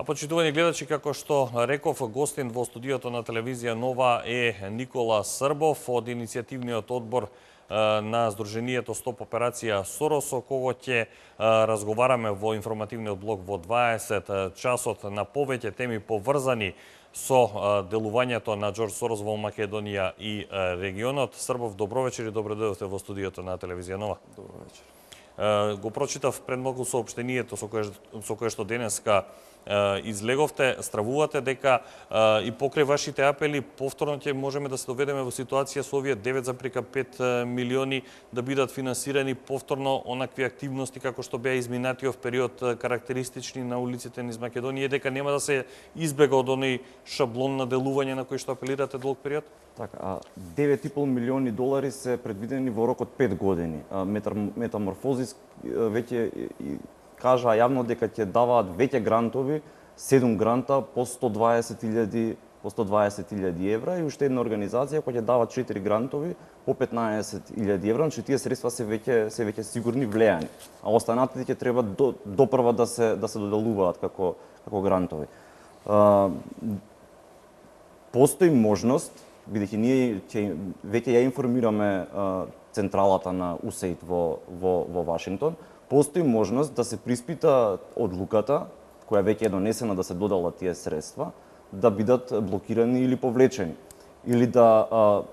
А почитувани гледачи, како што реков, гостин во студиото на телевизија Нова е Никола Србов од иницијативниот одбор на Сдруженијето Стоп операција Сорос, со кого ќе разговараме во информативниот блок во 20 часот на повеќе теми поврзани со делувањето на Џорџ Сорос во Македонија и регионот. Србов, добро вечер и добро дојдовте во студиото на телевизија Нова. Добро вечер. Го прочитав пред малку соопштението со кое што денеска излеговте, стравувате дека и покрај вашите апели повторно ќе можеме да се доведеме во ситуација со овие 9,5 милиони да бидат финансирани повторно онакви активности како што беа изминатиот период карактеристични на улиците низ Македонија, дека нема да се избега од оној шаблон на делување на кој што апелирате долг период? Така, 9,5 милиони долари се предвидени во рок од 5 години. Метаморфозис веќе кажа јавно дека ќе даваат веќе грантови, 7 гранта по 120.000 евра и уште една организација која ќе дава 4 грантови по 15.000 евра, значи тие средства се веќе сигурни влејани, а останатите ќе треба допрва да се доделуваат како грантови. Постои можност, бидејќи ние веќе ја информираме централата на УСАИД во Вашингтон, постои можност да се приспита одлуката, која веќе е донесена да се доделат тие средства, да бидат блокирани или повлечени. Или да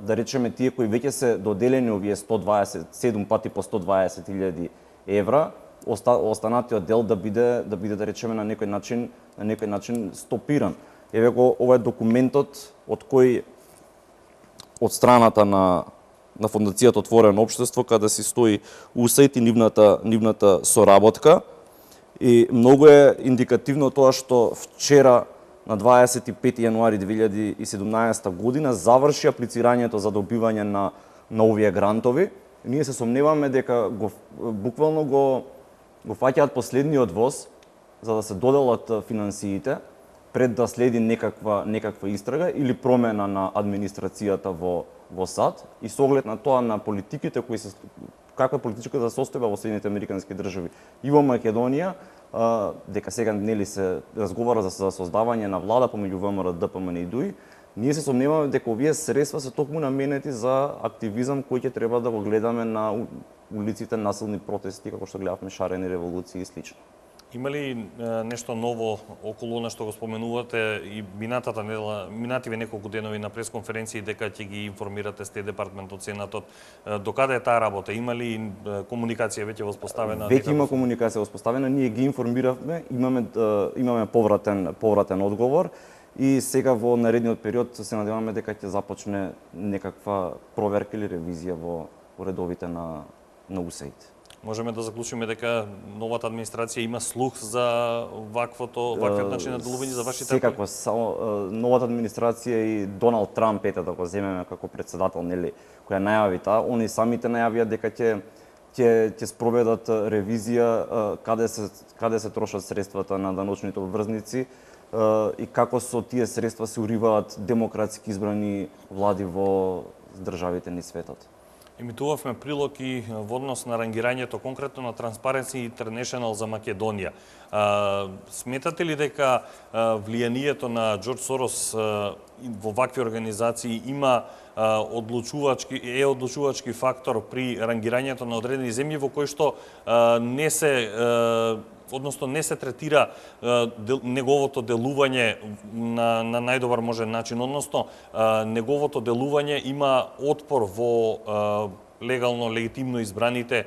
речеме тие кои веќе се доделени овие 7 пати по 120.000 евра, останатиот дел да биде да речеме на некој начин стопиран. Еве го ова е документот од кој од страната на Фондацијата Отворено општество, каде си стои УСАИД и нивната соработка. И многу е индикативно тоа што вчера на 25 јануари 2017 година заврши аплицирањето за добивање на овие грантови. Ние се сомневаме дека буквално го фаќаат последниот воз за да се доделат финансиите пред да следи некаква истрага или промена на администрацијата во САД и со оглед на тоа на политиките каква политичката состојба во Соединетите Американски држави и во Македонија, дека сега нели се разговара за создавање на влада помеѓу ВМРО, ДПМН и ДУИ, ние се сомневаме дека овие средства се токму наменети за активизам кој ќе треба да го гледаме на улиците, насилни протести, како што гледавме шарени револуции и слично. Има ли нешто ново околу она што го споменувате и минативе неколку денови на пресконференции дека ќе ги информирате Стејт департмент од Сенатот? Докаде е таа работа? Има ли комуникација веќе воспоставена? Веќе има комуникација воспоставена, ние ги информиравме, имаме повратен одговор и сега во наредниот период се надеваме дека ќе започне некаква проверка или ревизија во редовите на УСАИД. Можеме да заклучиме дека новата администрација има слух за ваквиот начин на делување за вашите апели? Секако, новата администрација и Доналд Трамп, да го земеме како председател, нели, која најави таа, они самите најавија дека ќе спроведат ревизија каде се трошат средствата на даночните обврзници и како со тие средства се уриваат демократски избрани влади во државите низ светот. Емитувавме прилог и во однос на рангирањето конкретно на Transparency International за Македонија. Сметате ли дека влијанието на Џорџ Сорос во вакви организации има одлучувачки фактор при рангирањето на одредени земји во кои што не се третира неговото делување на најдобар можен начин, односно неговото делување има отпор во легитимно избраните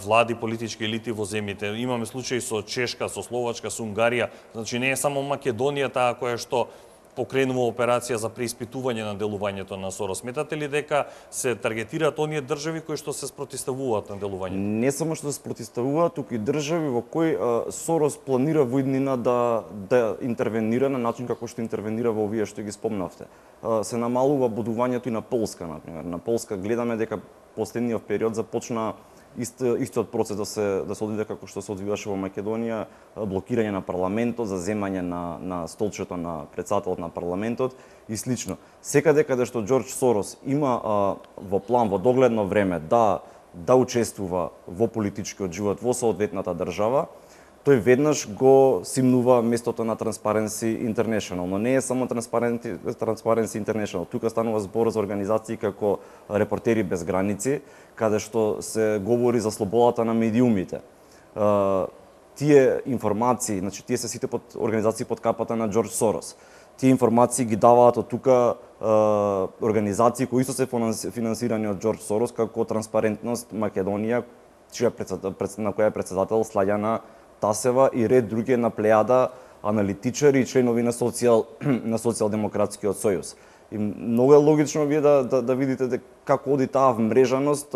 влади, политички елити во земјите. Имаме случаи со Чешка, со Словачка, со Унгарија. Значи не е само Македонија таа која што покренува операција за преиспитување на делувањето на Сорос. Сметате ли дека се таргетираат оние држави кои што се спротивставуваат на делувањето? Не само што се спротивставуваат, туку и држави во кои Сорос планира во иднина да интервенира на начин како што интервенира во овие што ги спомнавте. Се намалува будувањето и на Полска, например. На Полска гледаме дека последниот период започна истиот процес да се одвива како што се одвиваше во Македонија, блокирање на парламентот, за земање на столчето на председателот на парламентот и слично. Секаде каде што Џорџ Сорос има во план во догледно време да учествува во политичкиот живот во соодветната држава, тој веднаш го симнува местото на Transparency International, но не е само Transparency International. Тука станува збор за организации како Репортери без граници, каде што се говори за слободата на медиумите. Тие информации, значи тие се сите под организации под капата на Џорџ Сорос. Тие информации ги даваат од тука организации кои се финансирани од Џорџ Сорос, како Транспарентност Македонија, на која е председател Слаѓана Тасева и ред други на плејада аналитичари и членови на Социјалдемократскиот сојуз. И многу е логично вие да видите како оди таа вмрежаност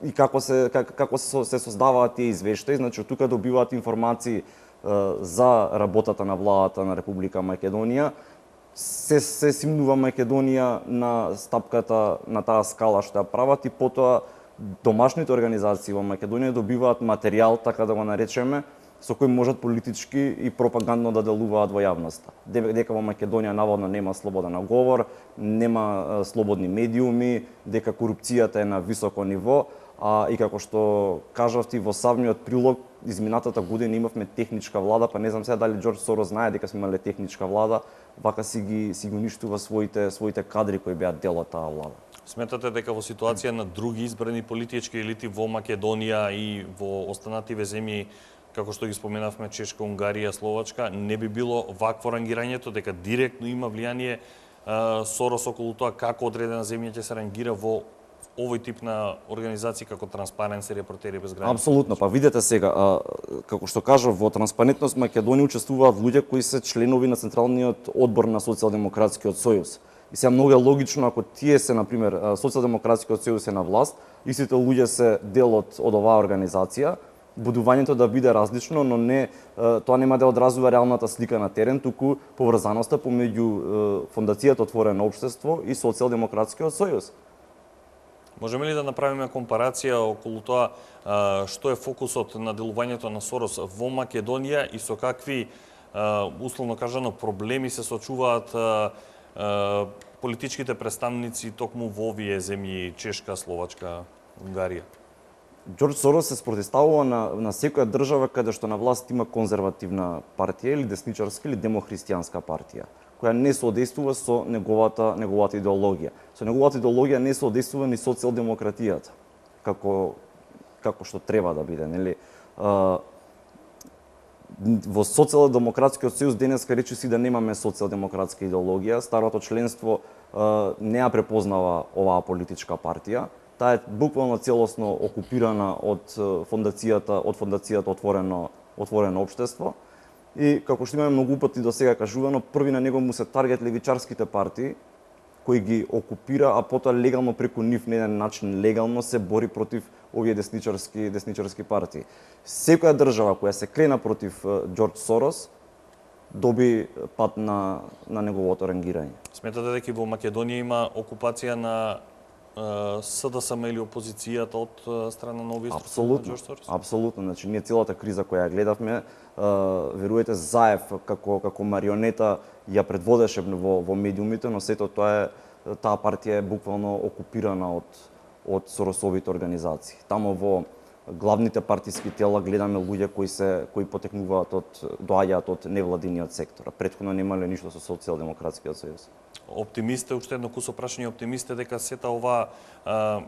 и како се создаваат тие извештаи, значи тука добиваат информации за работата на владата на Република Македонија, се симнува Македонија на стапката на таа скала што ја прават и потоа домашните организации во Македонија добиваат материјал, така да го наречеме, со кој можат политички и пропагандно да делуваат во јавноста. Дека во Македонија наводно нема слобода на говор, нема слободни медиуми, дека корупцијата е на високо ниво, и како што кажавте во самиот прилог, изминатата година имавме техничка влада, па не знам сега дали Џорџ Сорос знае дека сме имале техничка влада, вака си ги уништува своите кадри кои беа дел од таа влада. Сметате дека во ситуација на други избрани политички елити во Македонија и во останативе земји, како што ги споменавме Чешка, Унгарија, Словачка, не би било вакво рангирањето, дека директно има влијание Сорос околу тоа како одредена земја ќе се рангира во овој тип на организации како Transparency, Репортери без граници? Апсолутно, па видете сега, како што кажав, во Транспарентност Македонија учествуваат луѓе кои се членови на Централниот одбор на Социјалдемократскиот сојуз. И сега многу е логично ако тие се, на пример, Социјалдемократскиот сојуз е на власт, истите луѓе се дел од оваа организација, будувањето да биде различно, но не тоа нема да одразува реалната слика на терен, туку поврзаноста помеѓу Фондацијата Отворено општество и Социјалдемократскиот сојуз. Можеме ли да направиме компарација околу тоа што е фокусот на делувањето на Сорос во Македонија и со какви, условно кажано, проблеми се соочуваат политичките представници токму во овие земји Чешка, Словачка, Унгарија? Џорџ Сорос се спротивставува на секоја држава каде што на власт има конзервативна партија или десничарска или демохристијанска партија, која не соодействува со неговата идеологија. Со неговата идеологија не соодействува ни социјалдемократијата, како што треба да биде, нели? Во Социјалдемократскиот сојуз денеска речиси да немаме социјалдемократска идеологија, старото членство не ја препознава оваа политичка партија. Таа е буквално целосно окупирана од фондацијата Отворено општество. И како што имаме многу пати до сега кажувано, први на него му се таргет левичарските партии, кои ги окупира, а потоа легално преку нив на еден начин легално се бори против овие десничарски партии. Секоја држава која се крена против Џорџ Сорос доби пат на неговото рангирање. Сметате дека и во Македонија има окупација на СДСМ или опозицијата од страна на овие структури на Џорџ Сорос? Апсолутно, значи ние целата криза која ја гледавме, веруете, Заев како марионета ја предводеше во медиумите, но сето таа партија е буквално окупирана од Соросовите организации. Тамо во главните партиски тела гледаме луѓе кои доаѓаат од невладиниот сектор. Претходно немале ништо со Социјалдемократскиот сојуз. Оптимисте, уште едно кусо прашање, оптимисте дека сета оваа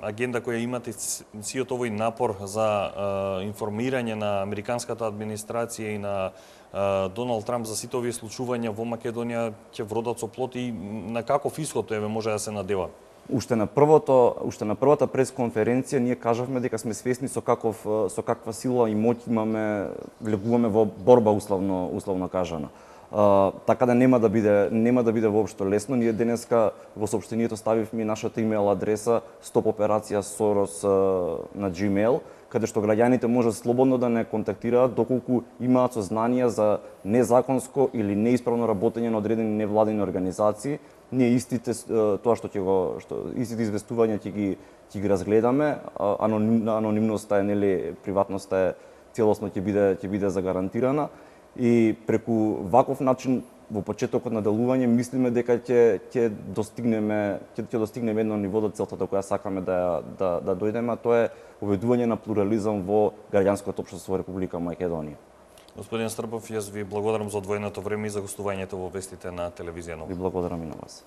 агенда која имате, сиот овој напор за информирање на американската администрација и на Доналд Трамп за сите овие случувања во Македонија ќе вродат со плод и на каков исход може да се надева? Уште на првата пресконференција ние кажавме дека сме свесни со каква сила и моќ влегуваме во борба условно кажано. Така да нема да биде воопшто лесно. Ние денеска во соопштението ставивме и нашата имейл адреса Стоп операција Сорос на Gmail, каде што граѓаните можат слободно да не контактираат доколку имаат сознанија за незаконско или неисправно работење на одредени невладини организации. Ние истите истите известувања ќе ги разгледаме, анонимноста е приватноста е целосно ќе биде загарантирана и преку ваков начин во почетокот на делување мислиме дека ќе достигнеме едно ниво до целта до која сакаме да дојдеме, а тоа е поведување на плурализам во граѓанското општество во Република Македонија. Господин Стрбов, јас ви благодарам за одвоеното време и за гостувањето во вестите на телевизија Нова. Ви благодарам и на вас.